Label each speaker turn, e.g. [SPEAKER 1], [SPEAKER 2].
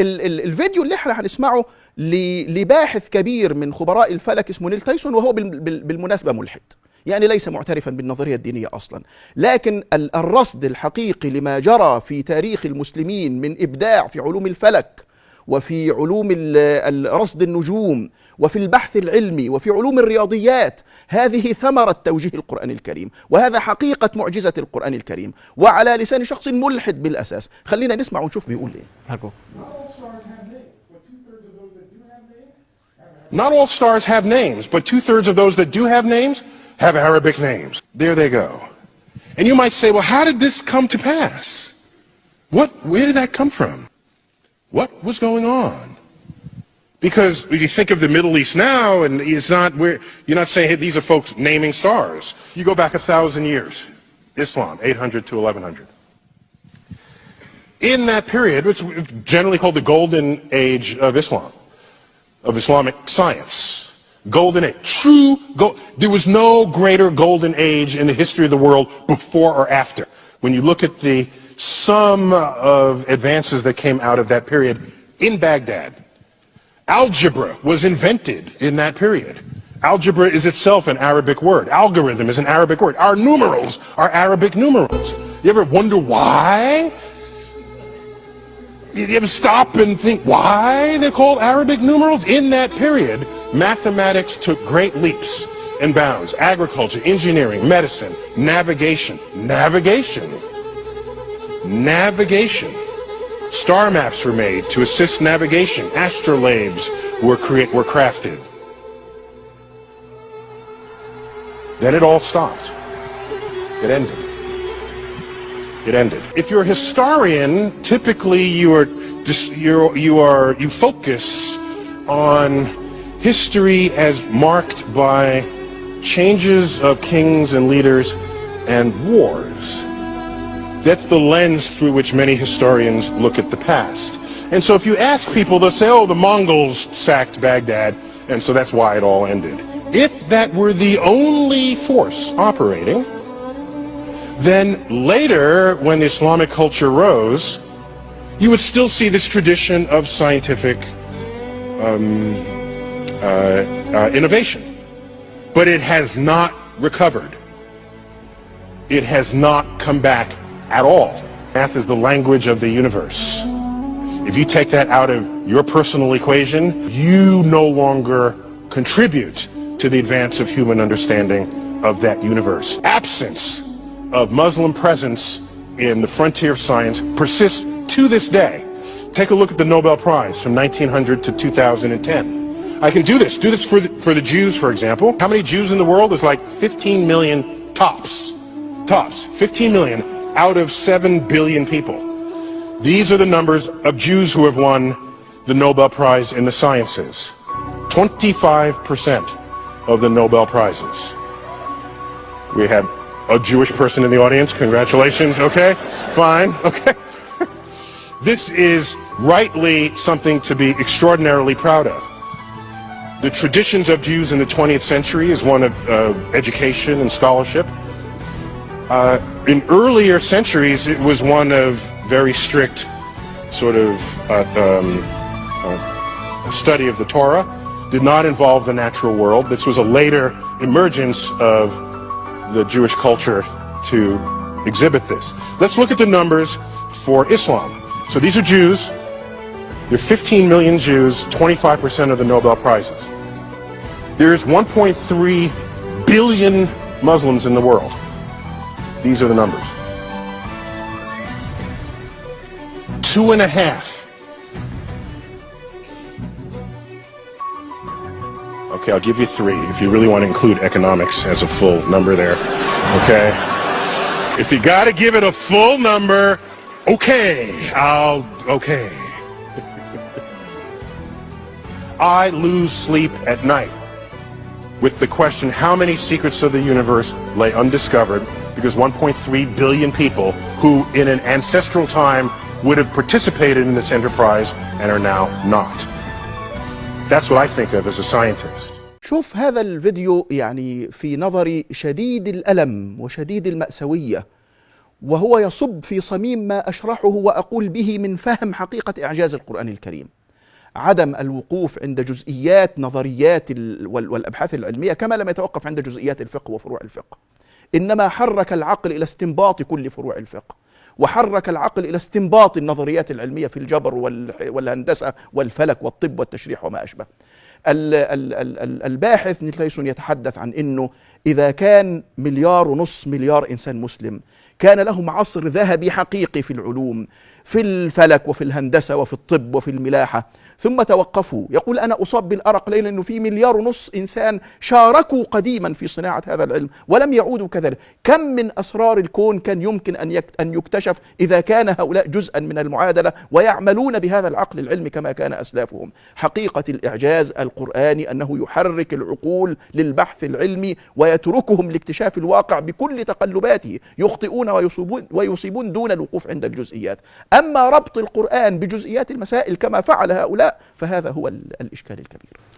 [SPEAKER 1] الفيديو اللي احنا هنسمعه لباحث كبير من خبراء الفلك اسمه تايسون، وهو بالمناسبة ملحد، يعني ليس معترفا بالنظرية الدينية أصلا، لكن الرصد الحقيقي لما جرى في تاريخ المسلمين من إبداع في علوم الفلك وفي علوم رصد النجوم وفي البحث العلمي وفي علوم الرياضيات، هذه ثمرة توجيه القرآن الكريم، وهذا حقيقة معجزة القرآن الكريم، وعلى لسان شخص ملحد بالأساس. خلينا نسمع ونشوف بيقول ايه.
[SPEAKER 2] Not all stars have names, but 2/3 of those that do have names have Arabic names. There they go. And you might say, well, how did this come to pass? Where did that come from? What was going on? Because when you think of the Middle East now, and you're not saying, hey, these are folks naming stars. You go back 1,000 years, Islam, 800 to 1100. In that period, which is generally called the golden age of Islam, of Islamic science, golden age, there was no greater golden age in the history of the world before or after. When you look at the sum of advances that came out of that period in Baghdad, algebra was invented in that period. Algebra is itself an Arabic word. Algorithm is an Arabic word. Our numerals are Arabic numerals. You ever wonder why? You ever stop and think why they're called Arabic numerals? In that period, mathematics took great leaps and bounds. Agriculture, engineering, medicine, navigation. Star maps were made to assist navigation. Astrolabes were crafted. Then it all stopped. It ended. If you're a historian, typically you focus on history as marked by changes of kings and leaders and wars. That's the lens through which many historians look at the past. And so if you ask people, they'll say, oh, the Mongols sacked Baghdad, and so that's why it all ended. If that were the only force operating, then later, when the Islamic culture rose, you would still see this tradition of scientific innovation. But it has not recovered. It has not come back at all. Math is the language of the universe. If you take that out of your personal equation, you no longer contribute to the advance of human understanding of that universe. Absence of Muslim presence in the frontier of science persists to this day. Take a look at the Nobel Prize from 1900 to 2010. I can do this for the Jews, for example. How many Jews in the world? There's like 15 million tops, 15 million out of 7 billion people. These are the numbers of Jews who have won the Nobel Prize in the sciences. 25% of the Nobel Prizes. We have a Jewish person in the audience. Congratulations. Okay, fine. Okay. This is rightly something to be extraordinarily proud of. The traditions of Jews in the 20th century is one of education and scholarship. In earlier centuries, it was one of very strict sort of study of the Torah. Did not involve the natural world. This was a later emergence of the Jewish culture to exhibit this. Let's look at the numbers for Islam. So these are Jews. There are 15 million Jews, 25% of the Nobel Prizes. There's 1.3 billion Muslims in the world. These are the numbers. 2.5. Okay, I'll give you 3 if you really want to include economics as a full number there. Okay? If you got to give it a full number, okay. Okay. I lose sleep at night with the question, how many secrets of the universe lay undiscovered, because 1.3 billion people who in an ancestral time would have participated in this enterprise and are now not. That's what I think of as a scientist.
[SPEAKER 1] شوف هذا الفيديو يعني في نظري شديد الألم وشديد المأساوية، وهو يصب في صميم ما أشرحه وأقول به من فهم حقيقة إعجاز القرآن الكريم. عدم الوقوف عند جزئيات نظريات والأبحاث العلمية كما لم يتوقف عند جزئيات الفقه وفروع الفقه، إنما حرك العقل إلى استنباط كل فروع الفقه، وحرك العقل إلى استنباط النظريات العلمية في الجبر والهندسة والفلك والطب والتشريح وما أشبه. الباحث تايسون يتحدث عن أنه إذا كان 1.5 مليار إنسان مسلم كان لهم عصر ذهبي حقيقي في العلوم، في الفلك وفي الهندسة وفي الطب وفي الملاحة، ثم توقفوا. يقول أنا أصاب بالأرق ليلا أنه في 1.5 مليار إنسان شاركوا قديما في صناعة هذا العلم ولم يعودوا كذلك. كم من أسرار الكون كان يمكن أن يكتشف إذا كان هؤلاء جزءا من المعادلة ويعملون بهذا العقل العلمي كما كان أسلافهم. حقيقة الإعجاز القرآني أنه يحرك العقول للبحث العلمي ويتركهم لاكتشاف الواقع بكل تقلباته، يخطئون ويصيبون دون الوقوف عند الجزئيات. أما ربط القرآن بجزئيات المسائل كما فعل هؤلاء فهذا هو الإشكال الكبير.